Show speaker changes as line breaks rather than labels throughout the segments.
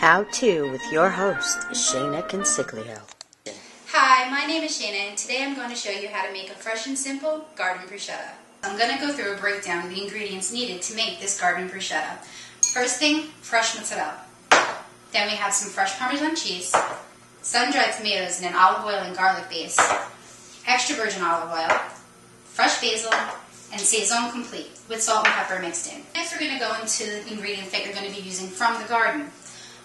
How To with your host, Shayna Consiglio.
Hi, my name is Shayna, and today I'm going to show you how to make a fresh and simple garden bruschetta. I'm going to go through a breakdown of the ingredients needed to make this garden bruschetta. First thing, fresh mozzarella. Then we have some fresh Parmesan cheese, sun-dried tomatoes in an olive oil and garlic base, extra virgin olive oil, fresh basil, and saison complete with salt and pepper mixed in. Next we're going to go into the ingredients that you're going to be using from the garden.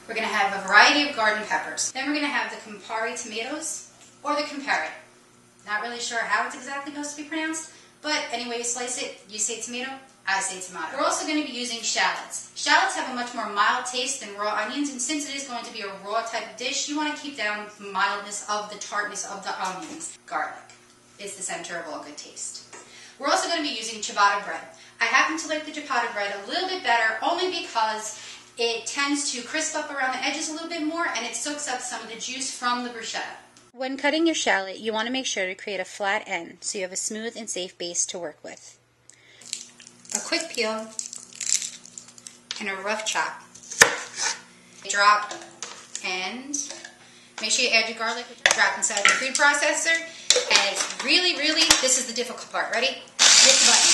We're going to have a variety of garden peppers. Then we're going to have the Campari tomatoes, or the Campari. Not really sure how it's exactly supposed to be pronounced, but anyway you slice it, you say tomato, I say tomato. We're also going to be using shallots. Shallots have a much more mild taste than raw onions, and since it is going to be a raw type of dish, you want to keep down the mildness of the tartness of the onions. Garlic is the center of all good taste. We're also going to be using ciabatta bread. I happen to like the ciabatta bread a little bit better only because it tends to crisp up around the edges a little bit more and it soaks up some of the juice from the bruschetta. When cutting your shallot, you want to make sure to create a flat end so you have a smooth and safe base to work with. A quick peel and a rough chop. Drop and make sure you add your garlic. Drop inside your food processor. And it's really, this is the difficult part. Ready? Hit the button.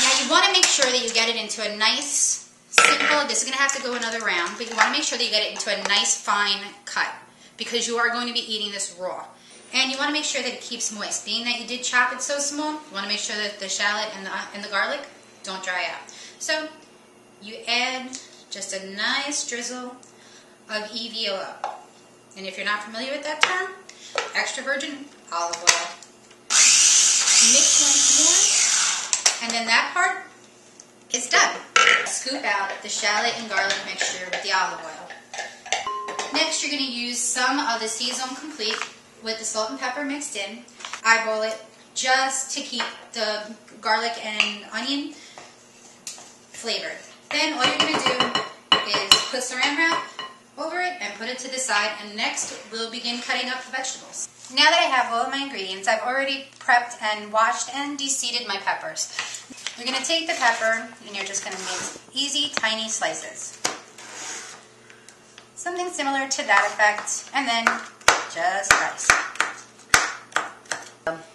Now you want to make sure that you get it into a nice, simple, this is going to have to go another round, but you want to make sure that you get it into a nice, fine cut because you are going to be eating this raw. And you want to make sure that it keeps moist. Being that you did chop it so small, you want to make sure that the shallot and the garlic don't dry out. So you add just a nice drizzle of EVOO. And if you're not familiar with that term, extra virgin olive oil. Mix once more, and then that part is done. Scoop out the shallot and garlic mixture with the olive oil. Next, you're going to use some of the saison complete with the salt and pepper mixed in. Eyeball it just to keep the garlic and onion flavored. Then all you're going to do is put saran wrap over it and put it to the side, and next we'll begin cutting up the vegetables. Now that I have all of my ingredients, I've already prepped and washed and de-seeded my peppers. You're going to take the pepper and you're just going to make easy, tiny slices. Something similar to that effect, and then just rice.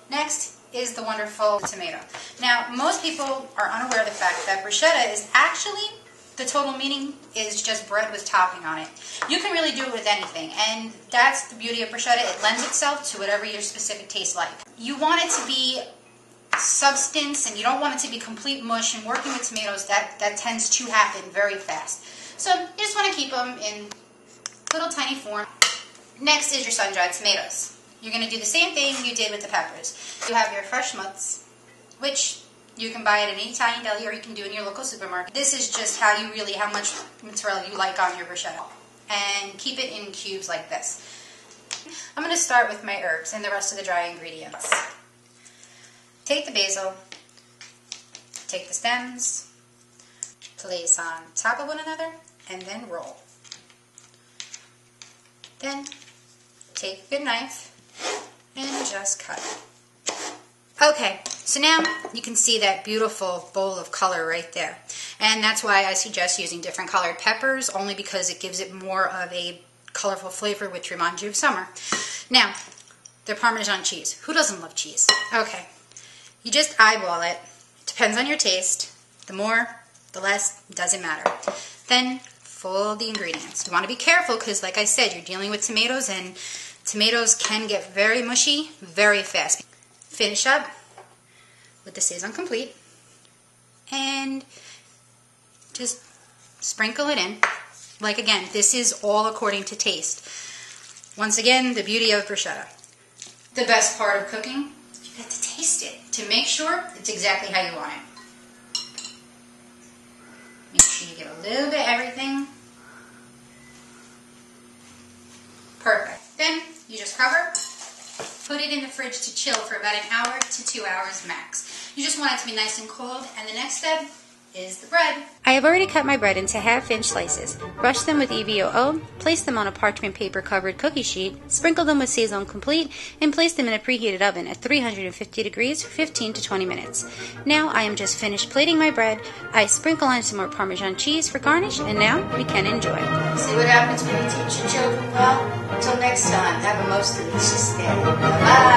Next is the wonderful tomato. Now, most people are unaware of the fact that bruschetta is actually, the total meaning is just bread with topping on it. You can really do it with anything, and that's the beauty of bruschetta. It lends itself to whatever your specific taste like. You want it to be substance, and you don't want it to be complete mush, and working with tomatoes, that tends to happen very fast. So you just want to keep them in little tiny form. Next is your sun-dried tomatoes. You're going to do the same thing you did with the peppers. You have your fresh mutts, which you can buy at an Italian deli or you can do in your local supermarket. This is just how much mozzarella you like on your bruschetta. And keep it in cubes like this. I'm going to start with my herbs and the rest of the dry ingredients. Take the basil, take the stems, place on top of one another, and then roll. Then take a good knife and just cut. Okay, so now you can see that beautiful bowl of color right there. And that's why I suggest using different colored peppers, only because it gives it more of a colorful flavor, which reminds you of summer. Now, the Parmesan cheese. Who doesn't love cheese? Okay, you just eyeball it. It depends on your taste. The more, the less, doesn't matter. Then fold the ingredients. You want to be careful because, like I said, you're dealing with tomatoes, and tomatoes can get very mushy very fast. Finish up with the saison complete and just sprinkle it in. Like, again, this is all according to taste. Once again, the beauty of bruschetta. The best part of cooking, you get to taste it to make sure it's exactly how you want it. Make sure you get a little bit of everything. Perfect. Then you just cover. Put it in the fridge to chill for about an hour to 2 hours max. You just want it to be nice and cold, and the next step is the bread.
I have already cut my bread into half-inch slices, brushed them with EVOO, placed them on a parchment paper-covered cookie sheet, sprinkled them with Saison Complete, and placed them in a preheated oven at 350 degrees for 15 to 20 minutes. Now I am just finished plating my bread. I sprinkle on some more Parmesan cheese for garnish, and now we can enjoy.
See what happens when you teach your children well? Until next time, have a most delicious day. Bye-bye.